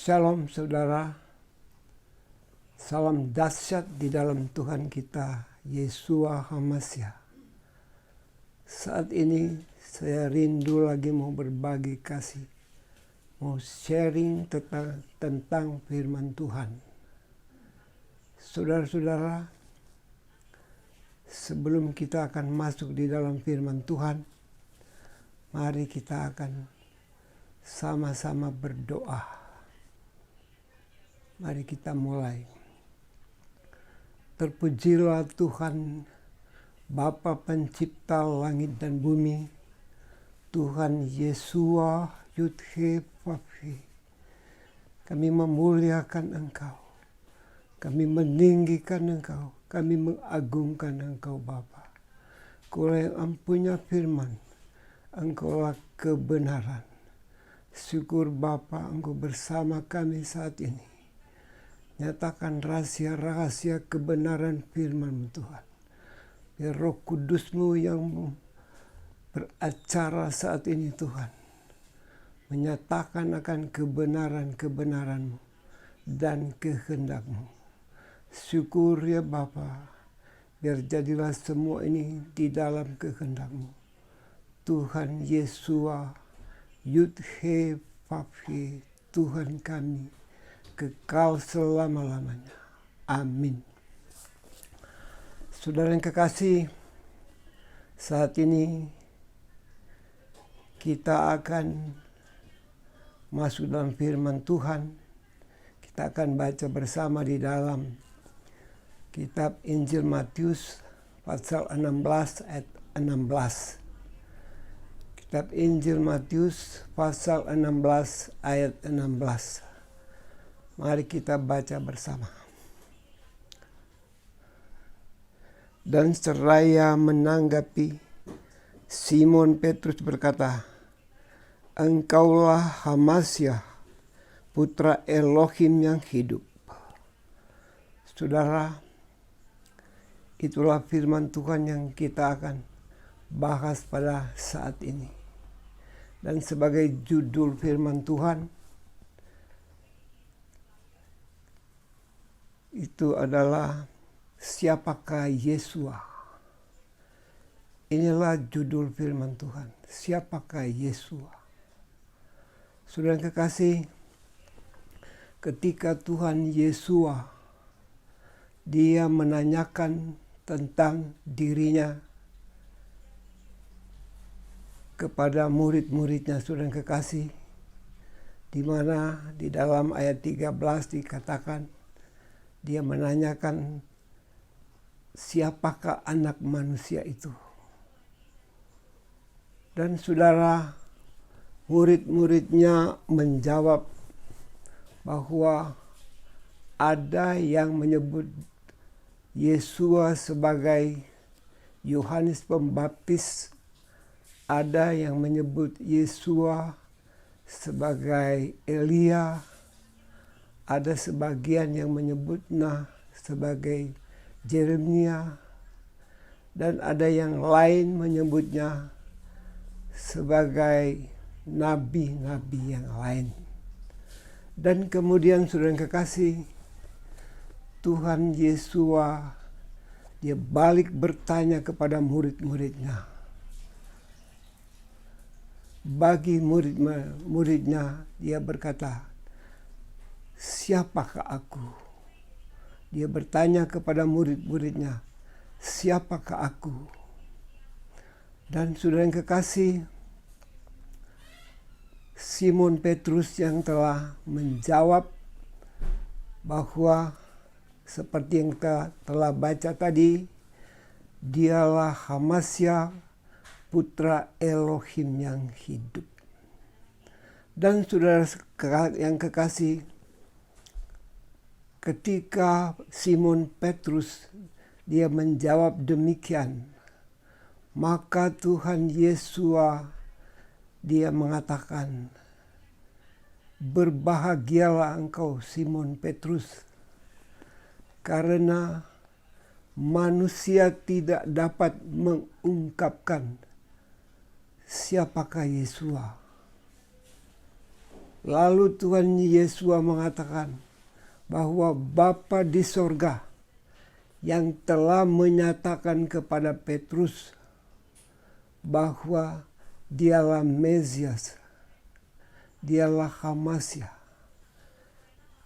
Shalom saudara, salam dahsyat di dalam Tuhan kita, Yeshua HaMashiach. Saat ini saya rindu lagi mau berbagi kasih, mau sharing tentang firman Tuhan. Saudara-saudara, sebelum kita akan masuk di dalam firman Tuhan, mari kita akan sama-sama berdoa. Mari kita mulai. Terpujilah Tuhan, Bapa pencipta langit dan bumi, Tuhan Yeshua Yud-He Vav-He. Kami memuliakan Engkau, kami meninggikan Engkau, kami mengagungkan Engkau Bapa. Engkau yang empunya firman, Engkaulah kebenaran. Syukur Bapa, Engkau bersama kami saat ini. Nyatakan rahasia-rahasia kebenaran firman Tuhan. Biar Roh Kudus-Mu yang beracara saat ini Tuhan, menyatakan akan kebenaran-kebenaran-Mu dan kehendak-Mu. Syukur ya Bapa, biar jadilah semua ini di dalam kehendak-Mu. Tuhan Yeshua Yud-He Vav-He, Tuhan kami kekal selama-lamanya. Amin. Saudara yang kekasih, saat ini kita akan masuk dalam firman Tuhan. Kita akan baca bersama di dalam kitab Injil Matius pasal 16 ayat 16. Kitab Injil Matius pasal 16 ayat 16. Mari kita baca bersama. Dan seraya menanggapi, Simon Petrus berkata, Engkaulah HaMashiach, Putra Elohim yang hidup. Saudara, itulah firman Tuhan yang kita akan bahas pada saat ini. Dan sebagai judul firman Tuhan, itu adalah siapakah Yeshua. Inilah judul firman Tuhan. Siapakah Yeshua? Saudara yang kekasih, ketika Tuhan Yeshua dia menanyakan tentang dirinya kepada murid-muridnya, saudara yang kekasih, di mana di dalam ayat 13 dikatakan, dia menanyakan siapakah anak manusia itu. Dan saudara, murid-muridnya menjawab bahwa ada yang menyebut Yeshua sebagai Yohanes Pembaptis, ada yang menyebut Yeshua sebagai Elia, ada sebagian yang menyebutnya sebagai Yeremia, dan ada yang lain menyebutnya sebagai nabi-nabi yang lain. Dan kemudian saudara yang kekasih, Tuhan Yeshua dia balik bertanya kepada murid-muridnya. Bagi murid-muridnya dia berkata, siapakah aku? Dia bertanya kepada murid-muridnya, siapakah aku? Dan saudara yang kekasih, Simon Petrus yang telah menjawab bahwa seperti yang kita telah baca tadi, dialah HaMashiach, Putra Elohim yang hidup. Dan saudara yang kekasih, ketika Simon Petrus dia menjawab demikian, maka Tuhan Yeshua dia mengatakan, berbahagialah engkau Simon Petrus, karena manusia tidak dapat mengungkapkan siapakah Yeshua, Lalu Tuhan Yesus mengatakan bahwa Bapa di sorga yang telah menyatakan kepada Petrus bahwa dialah Mesias, dialah Hamasya,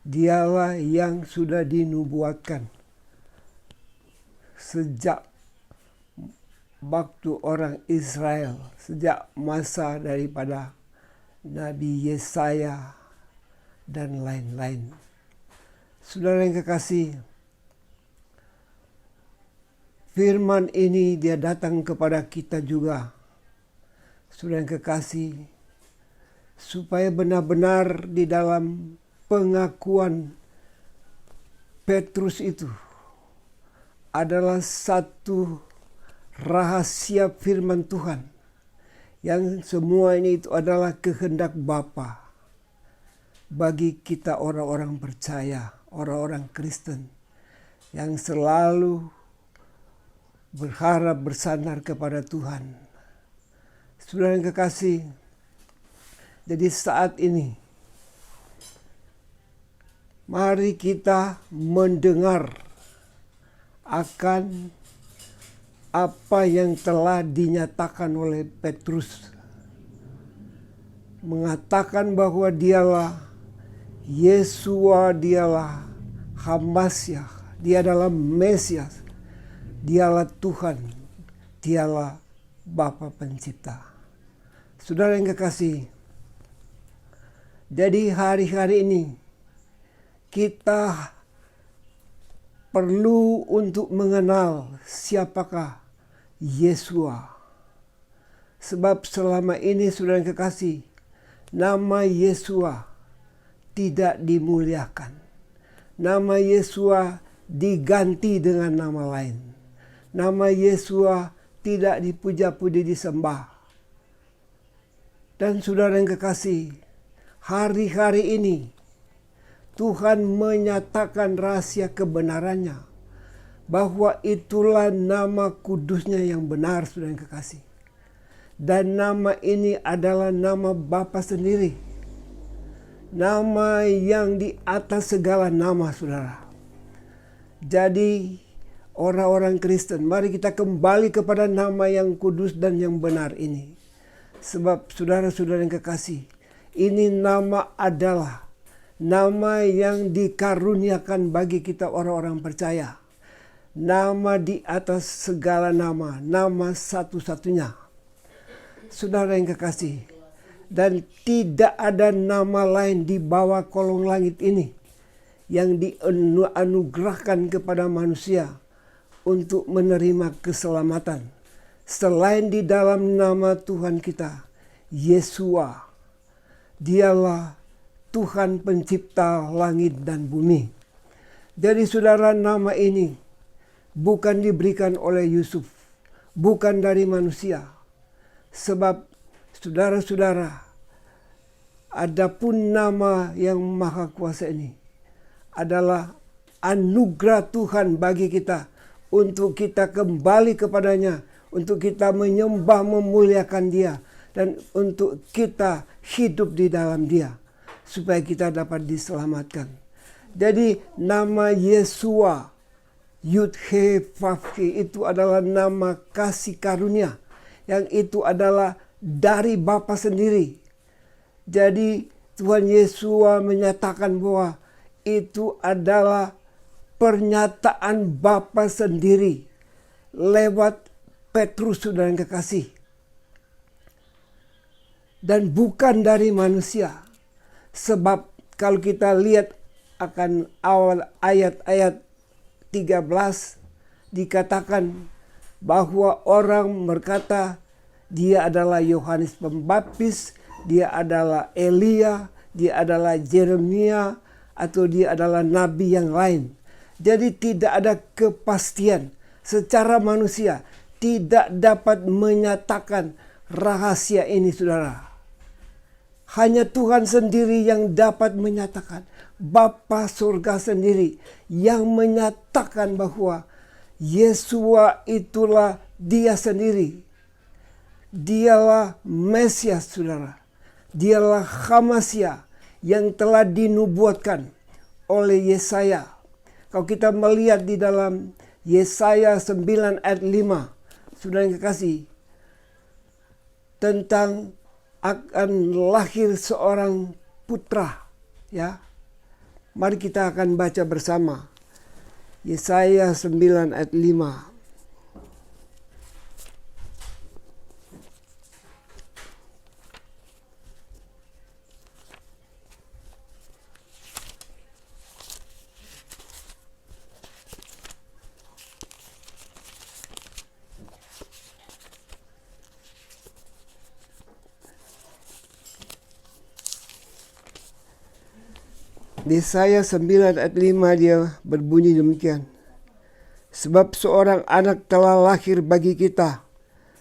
dialah yang sudah dinubuatkan sejak waktu orang Israel, sejak masa daripada Nabi Yesaya dan lain-lain. Saudara yang kekasih, firman ini dia datang kepada kita juga, saudara yang kekasih, supaya benar-benar di dalam pengakuan Petrus itu adalah satu rahasia firman Tuhan, yang semua ini itu adalah kehendak Bapa bagi kita orang-orang percaya, orang-orang Kristen yang selalu berharap bersandar kepada Tuhan. Saudara yang kekasih, jadi saat ini mari kita mendengar akan apa yang telah dinyatakan oleh Petrus, mengatakan bahwa dialah Yesua, dialah Hamasya, dia adalah Mesias, dialah Tuhan, dialah Bapa Pencipta. Saudara yang kekasih, jadi hari-hari ini kita perlu untuk mengenal siapakah Yesua. Sebab selama ini saudara yang kekasih, nama Yesua tidak dimuliakan. Nama Yesua diganti dengan nama lain. Nama Yesua tidak dipuja-puji, disembah. Dan saudara yang kekasih, hari-hari ini Tuhan menyatakan rahasia kebenarannya, bahwa itulah nama kudusnya yang benar, saudara yang kekasih. Dan nama ini adalah nama Bapa sendiri. Nama yang di atas segala nama, saudara. Jadi orang-orang Kristen, mari kita kembali kepada nama yang kudus dan yang benar ini. Sebab saudara-saudara yang kekasih, ini nama adalah nama yang dikaruniakan bagi kita orang-orang percaya. Nama di atas segala nama, nama satu-satunya. Saudara yang kekasih, dan tidak ada nama lain di bawah kolong langit ini yang dianugerahkan kepada manusia untuk menerima keselamatan selain di dalam nama Tuhan kita, Yesua. Dialah Tuhan pencipta langit dan bumi. Jadi saudara, nama ini bukan diberikan oleh Yusuf, bukan dari manusia. Sebab saudara-saudara, adapun nama yang maha kuasa ini adalah anugerah Tuhan bagi kita, untuk kita kembali kepadanya, untuk kita menyembah, memuliakan Dia, dan untuk kita hidup di dalam Dia, supaya kita dapat diselamatkan. Jadi nama Yesua, Yud He Vav He, itu adalah nama kasih karunia, yang itu adalah dari Bapa sendiri. Jadi Tuhan Yesua menyatakan bahwa itu adalah pernyataan Bapa sendiri lewat Petrus, saudara yang kekasih. Dan bukan dari manusia. Sebab kalau kita lihat akan awal ayat-ayat 13, dikatakan bahwa orang berkata dia adalah Yohanes Pembaptis, dia adalah Elia, dia adalah Yeremia, atau dia adalah nabi yang lain. Jadi tidak ada kepastian secara manusia, tidak dapat menyatakan rahasia ini, saudara. Hanya Tuhan sendiri yang dapat menyatakan. Bapa surga sendiri yang menyatakan bahwa Yesua itulah Dia sendiri. Dialah Mesias, saudara. Dialah Hamasya yang telah dinubuatkan oleh Yesaya. Kalau kita melihat di dalam Yesaya 9 ayat 5, saudara yang kekasih, tentang akan lahir seorang putra, ya. Mari kita akan baca bersama Yesaya 9 ayat 5. Yesaya 9 ayat 5 dia berbunyi demikian. Sebab seorang anak telah lahir bagi kita,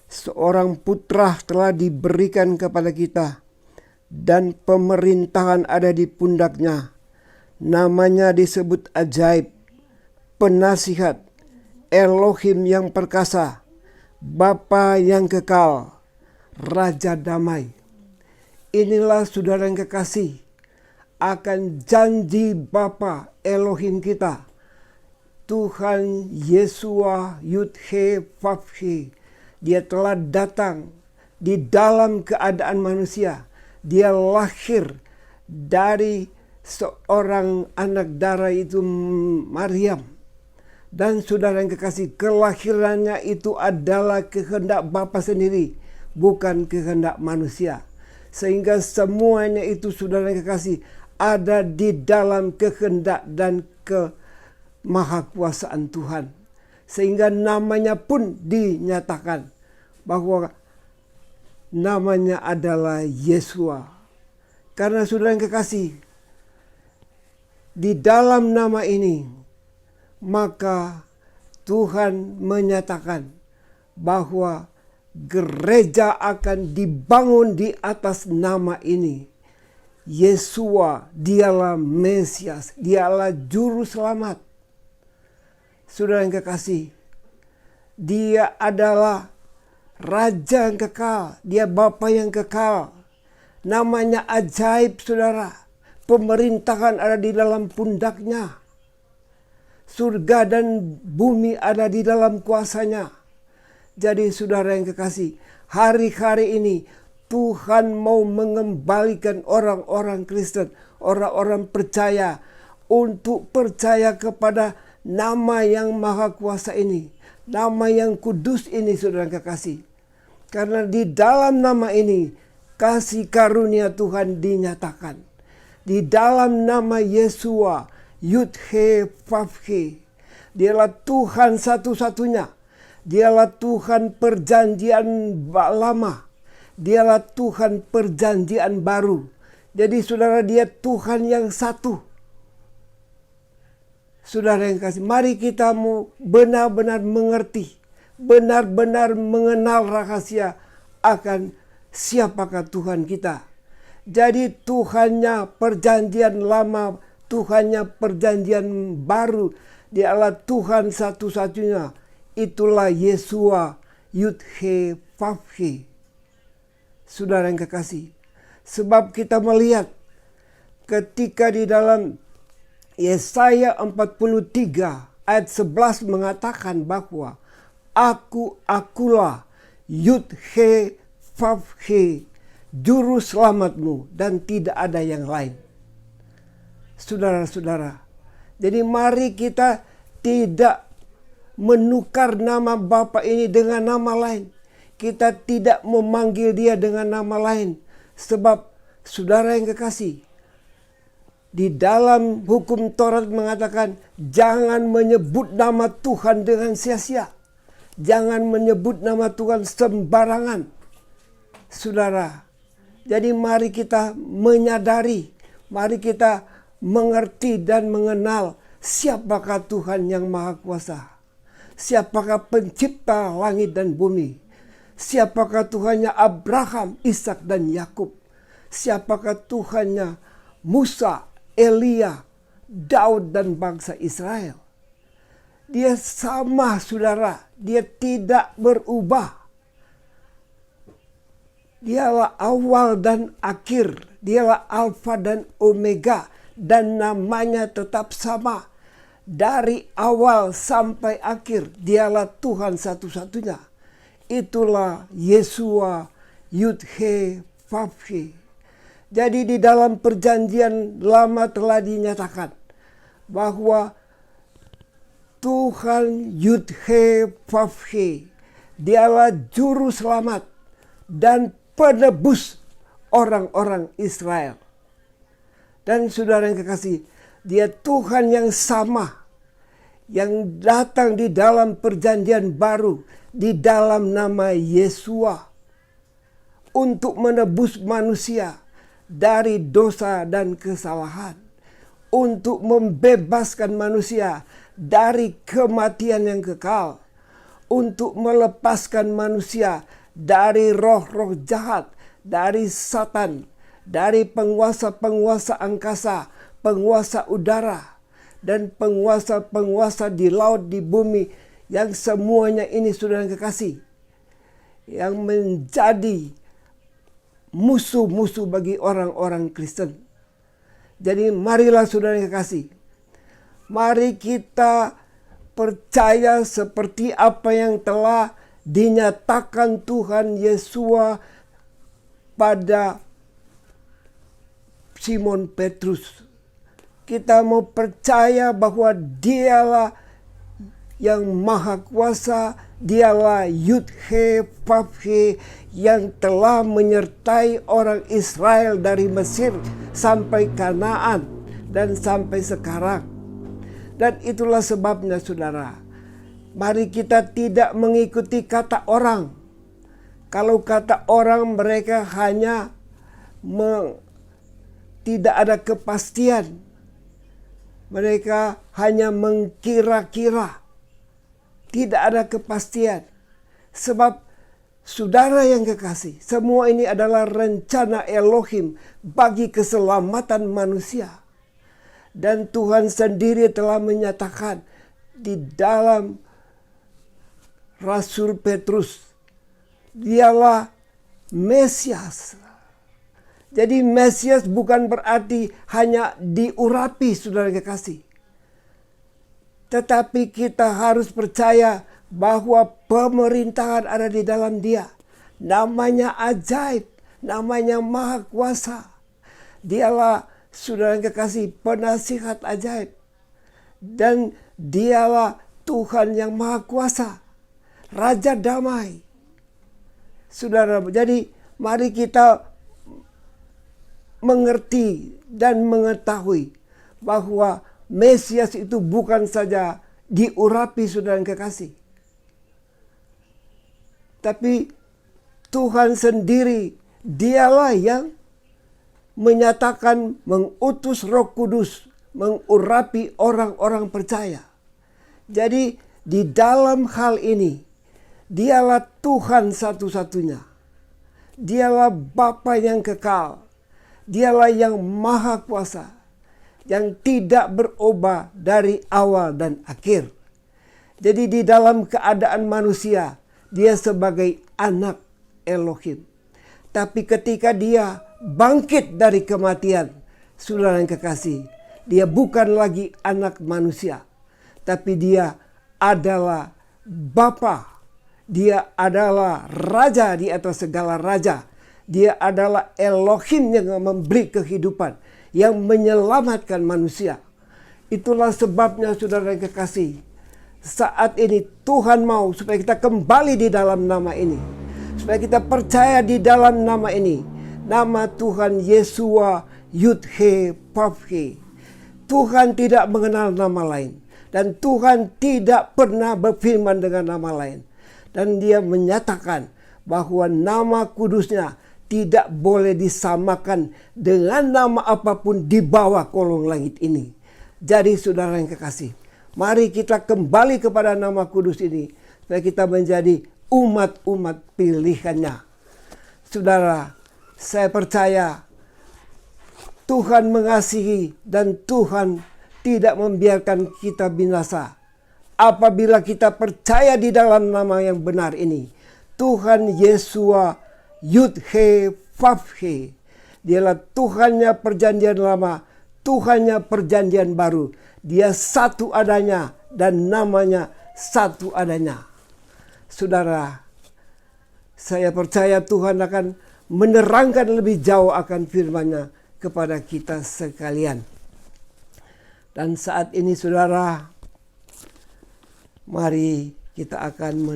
seorang putra telah diberikan kepada kita, dan pemerintahan ada di pundaknya. Namanya disebut Ajaib, Penasihat, Elohim yang perkasa, Bapa yang kekal, Raja damai. Inilah saudara yang kekasih, akan janji Bapa Elohim kita, Tuhan Yesua Yud-He Vav-He. Dia telah datang di dalam keadaan manusia. Dia lahir dari seorang anak darah itu Maryam. Dan saudara yang kekasih, kelahirannya itu adalah kehendak Bapa sendiri, bukan kehendak manusia. Sehingga semuanya itu saudara yang kekasih ada di dalam kehendak dan kemahakuasaan Tuhan. Sehingga namanya pun dinyatakan bahwa namanya adalah Yesua. Karena saudara yang kekasih, di dalam nama ini maka Tuhan menyatakan bahwa gereja akan dibangun di atas nama ini. Yesua, dialah Mesias, dialah juru selamat. Saudara yang kekasih, dia adalah Raja yang kekal, dia Bapa yang kekal. Namanya Ajaib, saudara. Pemerintahan ada di dalam pundaknya. Surga dan bumi ada di dalam kuasanya. Jadi saudara yang kekasih, hari-hari ini Tuhan mau mengembalikan orang-orang Kristen, orang-orang percaya untuk percaya kepada nama yang maha kuasa ini, nama yang kudus ini, saudara yang kekasih. Karena di dalam nama ini kasih karunia Tuhan dinyatakan. Di dalam nama Yesua, Yud-He Vav-He, dialah Tuhan satu-satunya. Dialah Tuhan perjanjian lama. Dialah Tuhan perjanjian baru. Jadi saudara, dia Tuhan yang satu. Saudara yang kasih, mari kita mau benar-benar mengerti, benar-benar mengenal rahasia akan siapakah Tuhan kita. Jadi Tuhannya perjanjian lama, Tuhannya perjanjian baru, dialah Tuhan satu-satunya. Itulah Yesua Yud-He Vav-He. Saudara yang kekasih, sebab kita melihat ketika di dalam Yesaya 43 ayat 11 mengatakan bahwa akulah Yud-He Vav-He, juru selamatmu, dan tidak ada yang lain. Saudara-saudara, jadi mari kita tidak menukar nama Bapa ini dengan nama lain. Kita tidak memanggil dia dengan nama lain. Sebab saudara yang kekasih, di dalam hukum Taurat mengatakan jangan menyebut nama Tuhan dengan sia-sia. Jangan menyebut nama Tuhan sembarangan. Saudara, jadi mari kita menyadari, mari kita mengerti dan mengenal siapakah Tuhan yang Maha Kuasa. Siapakah pencipta langit dan bumi. Siapakah Tuhannya Abraham, Ishak dan Yakub. Siapakah Tuhannya Musa, Elia, Daud dan bangsa Israel. Dia sama, saudara. Dia tidak berubah. Dialah awal dan akhir. Dialah Alfa dan Omega, dan namanya tetap sama. Dari awal sampai akhir, dialah Tuhan satu-satunya. Itulah Yeshua Yud-He Vav-He. Jadi di dalam perjanjian lama telah dinyatakan bahwa Tuhan Yud-He Vav-He, dialah juru selamat dan penebus orang-orang Israel. Dan saudara yang kekasih, dia Tuhan yang sama, yang datang di dalam perjanjian baru, di dalam nama Yeshua, untuk menebus manusia dari dosa dan kesalahan, untuk membebaskan manusia dari kematian yang kekal, untuk melepaskan manusia dari roh-roh jahat, dari Satan, dari penguasa-penguasa angkasa, penguasa udara, dan penguasa-penguasa di laut, di bumi, yang semuanya ini saudara yang kekasih, yang menjadi musuh-musuh bagi orang-orang Kristen. Jadi marilah saudara yang kekasih, mari kita percaya seperti apa yang telah dinyatakan Tuhan Yeshua pada Simon Petrus. Kita mau percaya bahwa dialah yang maha kuasa, dialah Yud-He Vav-He, yang telah menyertai orang Israel dari Mesir sampai Kanaan dan sampai sekarang. Dan itulah sebabnya saudara, mari kita tidak mengikuti kata orang. Kalau kata orang, mereka hanya tidak ada kepastian. Mereka hanya mengkira-kira. Tidak ada kepastian. Sebab saudara yang kekasih, semua ini adalah rencana Elohim bagi keselamatan manusia. Dan Tuhan sendiri telah menyatakan di dalam Rasul Petrus, dialah Mesias. Jadi Mesias bukan berarti hanya diurapi saudara kekasih. Tetapi kita harus percaya bahwa pemerintahan ada di dalam dia. Namanya ajaib, namanya maha kuasa. Dialah saudara kekasih penasihat ajaib. Dan dialah Tuhan yang maha kuasa, Raja damai. Saudara, jadi mari kita mengerti dan mengetahui bahwa Mesias itu bukan saja diurapi saudara yang kekasih. Tapi Tuhan sendiri, dialah yang menyatakan mengutus Roh Kudus mengurapi orang-orang percaya. Jadi di dalam hal ini, dialah Tuhan satu-satunya. Dialah Bapa yang kekal. Dialah yang maha kuasa, yang tidak berubah dari awal dan akhir. Jadi di dalam keadaan manusia, dia sebagai anak Elohim. Tapi ketika dia bangkit dari kematian, saudara yang kekasih, dia bukan lagi anak manusia. Tapi dia adalah Bapa. Dia adalah Raja di atas segala raja. Dia adalah Elohim yang memberi kehidupan, yang menyelamatkan manusia. Itulah sebabnya saudara yang kekasih, saat ini Tuhan mau supaya kita kembali di dalam nama ini. Supaya kita percaya di dalam nama ini. Nama Tuhan Yeshua Yud-He Vav-He. Tuhan tidak mengenal nama lain. Dan Tuhan tidak pernah berfirman dengan nama lain. Dan dia menyatakan bahwa nama kudusnya tidak boleh disamakan dengan nama apapun di bawah kolong langit ini. Jadi saudara yang kekasih, mari kita kembali kepada nama kudus ini, supaya kita menjadi umat-umat pilihannya. Saudara, saya percaya Tuhan mengasihi dan Tuhan tidak membiarkan kita binasa. Apabila kita percaya di dalam nama yang benar ini, Tuhan Yeshua Yud-He Vav-He, Dialah Tuhannya perjanjian lama, Tuhannya perjanjian baru. Dia satu adanya dan namanya satu adanya. Saudara, saya percaya Tuhan akan menerangkan lebih jauh akan firman-Nya kepada kita sekalian. Dan saat ini saudara, mari kita akan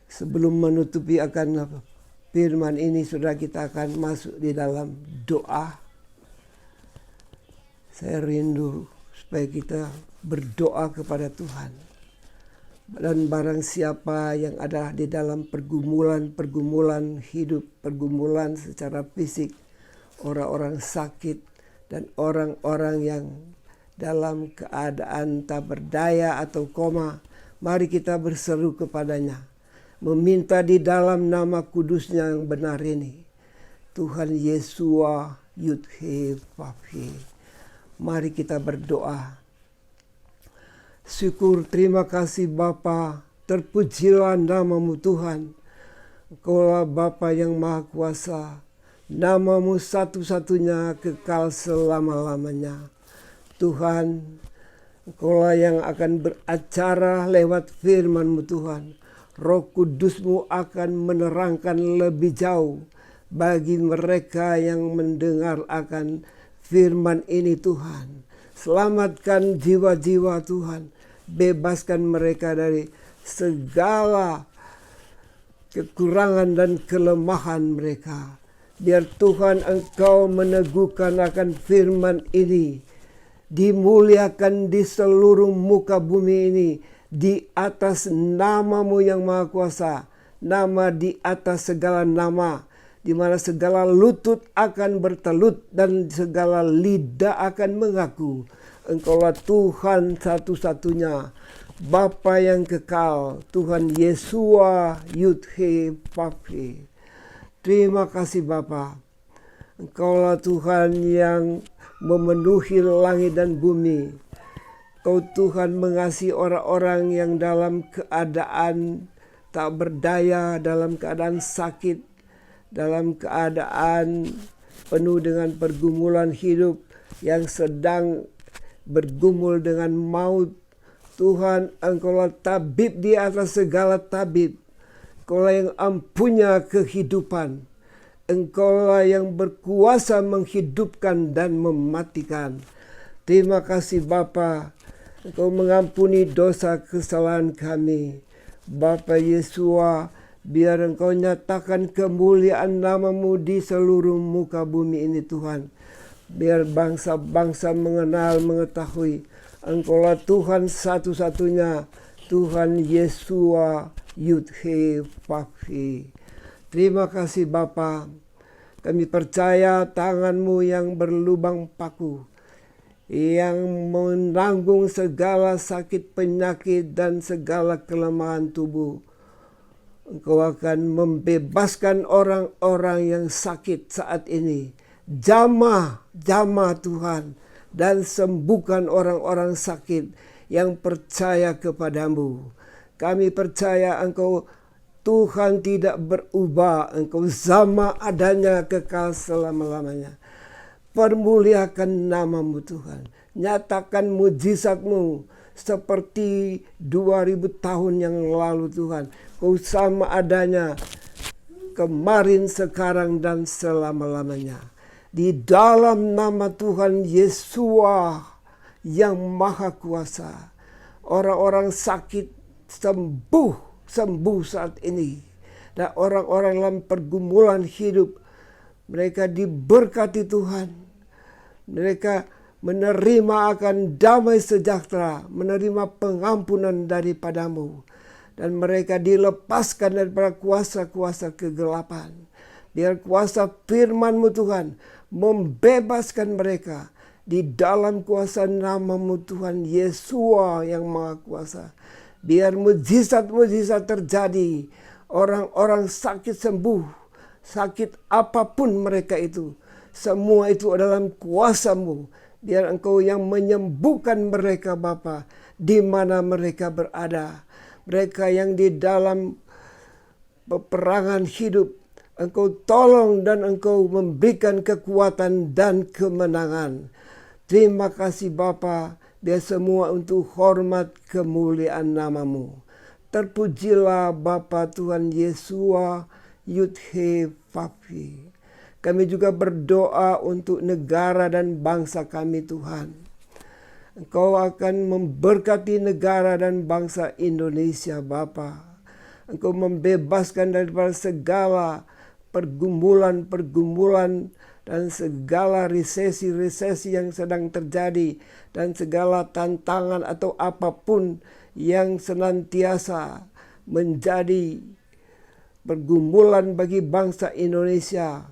sebelum menutupi akan firman ini, saudara, kita akan masuk di dalam doa. Saya rindu supaya kita berdoa kepada Tuhan. Dan barang siapa yang ada di dalam pergumulan hidup, pergumulan secara fisik, orang-orang sakit, dan orang-orang yang dalam keadaan tak berdaya atau koma, mari kita berseru kepadanya, meminta di dalam nama kudusnya yang benar ini, Tuhan Yesua Yud-He Vav-He. Mari kita berdoa. Syukur, terima kasih Bapa, terpujilah nama-Mu Tuhan. Engkaulah Bapa yang Maha Kuasa, nama-Mu satu-satunya kekal selama-lamanya. Tuhan, Engkaulah yang akan beracara lewat firman-Mu Tuhan. Roh Kudus-Mu akan menerangkan lebih jauh bagi mereka yang mendengar akan firman ini Tuhan. Selamatkan jiwa-jiwa Tuhan. Bebaskan mereka dari segala kekurangan dan kelemahan mereka. Biar Tuhan Engkau meneguhkan akan firman ini. Dimuliakan di seluruh muka bumi ini. Di atas nama-Mu yang Maha Kuasa. Nama di atas segala nama. Di mana segala lutut akan bertelut dan segala lidah akan mengaku. Engkaulah Tuhan satu-satunya, Bapa yang kekal, Tuhan Yesua Yud-He Vav-He. Terima kasih Bapa. Engkaulah Tuhan yang memenuhi langit dan bumi. Engkau Tuhan mengasihi orang-orang yang dalam keadaan tak berdaya, dalam keadaan sakit, dalam keadaan penuh dengan pergumulan hidup, yang sedang bergumul dengan maut. Tuhan, Engkaulah tabib di atas segala tabib. Engkaulah yang ampunya kehidupan. Engkaulah yang berkuasa menghidupkan dan mematikan. Terima kasih Bapa. Engkau mengampuni dosa kesalahan kami. Bapa Yesua, biar Engkau nyatakan kemuliaan nama-Mu di seluruh muka bumi ini Tuhan. Biar bangsa-bangsa mengetahui Engkaulah Tuhan satu-satunya, Tuhan Yesua Yud-He Vav-He. Terima kasih Bapa. Kami percaya tangan-Mu yang berlubang paku, yang menanggung segala sakit penyakit dan segala kelemahan tubuh. Engkau akan membebaskan orang-orang yang sakit saat ini. Jamah Tuhan, dan sembuhkan orang-orang sakit yang percaya kepadamu. Kami percaya Engkau Tuhan tidak berubah. Engkau sama adanya, kekal selama-lamanya. Permuliakan nama-Mu Tuhan. Nyatakan mujizat-Mu seperti 2000 tahun yang lalu Tuhan. Kau sama adanya kemarin, sekarang, dan selama-lamanya. Di dalam nama Tuhan Yesua yang Maha Kuasa, orang-orang sakit sembuh saat ini. Dan orang-orang dalam pergumulan hidup, mereka diberkati Tuhan. Mereka menerima akan damai sejahtera, menerima pengampunan daripada-Mu. Dan mereka dilepaskan daripada kuasa-kuasa kegelapan. Biar kuasa firman-Mu Tuhan membebaskan mereka di dalam kuasa nama-Mu Tuhan Yesua yang Maha Kuasa. Biar mujizat-mujizat terjadi. Orang-orang sakit sembuh. Sakit apapun mereka itu. Semua itu dalam kuasa-Mu. Biar Engkau yang menyembuhkan mereka Bapa, di mana mereka berada. Mereka yang di dalam peperangan hidup, Engkau tolong dan Engkau memberikan kekuatan dan kemenangan. Terima kasih Bapa, biar semua untuk hormat kemuliaan nama-Mu. Terpujilah Bapa Tuhan Yesua Yudhe Vavhe. Kami juga berdoa untuk negara dan bangsa kami Tuhan. Engkau akan memberkati negara dan bangsa Indonesia Bapa. Engkau membebaskan daripada segala pergumulan-pergumulan dan segala resesi-resesi yang sedang terjadi dan segala tantangan atau apapun yang senantiasa menjadi pergumulan bagi bangsa Indonesia.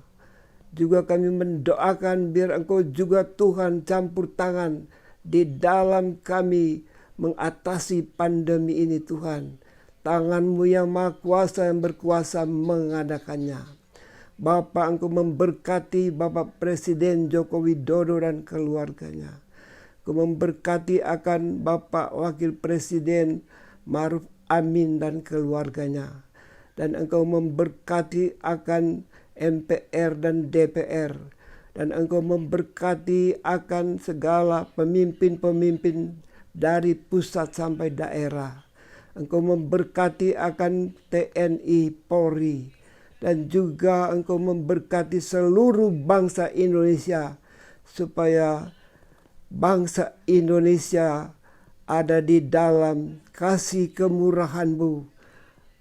Juga kami mendoakan biar Engkau juga Tuhan campur tangan di dalam kami mengatasi pandemi ini Tuhan. Tangan-Mu yang maha kuasa yang berkuasa mengadakannya. Bapa, Engkau memberkati Bapak Presiden Joko Widodo dan keluarganya. Engkau memberkati akan Bapak Wakil Presiden Ma'ruf Amin dan keluarganya. Dan Engkau memberkati akan MPR dan DPR. Dan Engkau memberkati akan segala pemimpin-pemimpin dari pusat sampai daerah. Engkau memberkati akan TNI, Polri. Dan juga Engkau memberkati seluruh bangsa Indonesia, supaya bangsa Indonesia ada di dalam kasih kemurahan-Mu.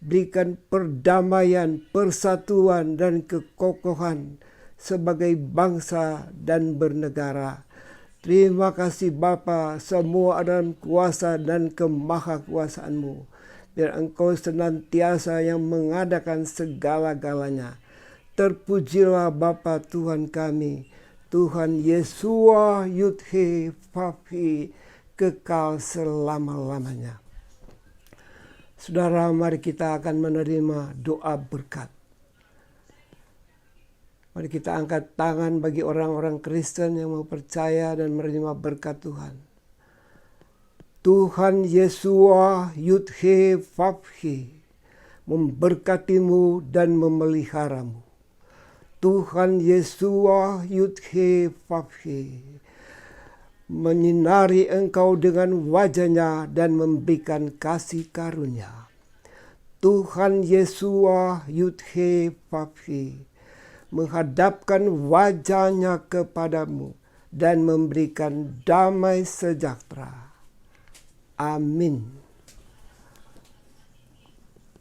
Berikan perdamaian, persatuan, dan kekokohan sebagai bangsa dan bernegara. Terima kasih Bapa, semua dalam kuasa dan kemahakuasaan-Mu. Biar Engkau senantiasa yang mengadakan segala-galanya. Terpujilah Bapa Tuhan kami, Tuhan Yesua Yudhe Vavhe, kekal selama-lamanya. Saudara, mari kita akan menerima doa berkat. Mari kita angkat tangan bagi orang-orang Kristen yang mau percaya dan menerima berkat Tuhan. Tuhan Yesua Yudhe Vavhe memberkati-Mu dan memelihara-Mu. Tuhan Yesua Yudhe Vavhe menyinari engkau dengan wajah-Nya dan memberikan kasih karunia. Tuhan Yesua Yudhe Vavhe menghadapkan wajah-Nya kepadamu dan memberikan damai sejahtera. Amin.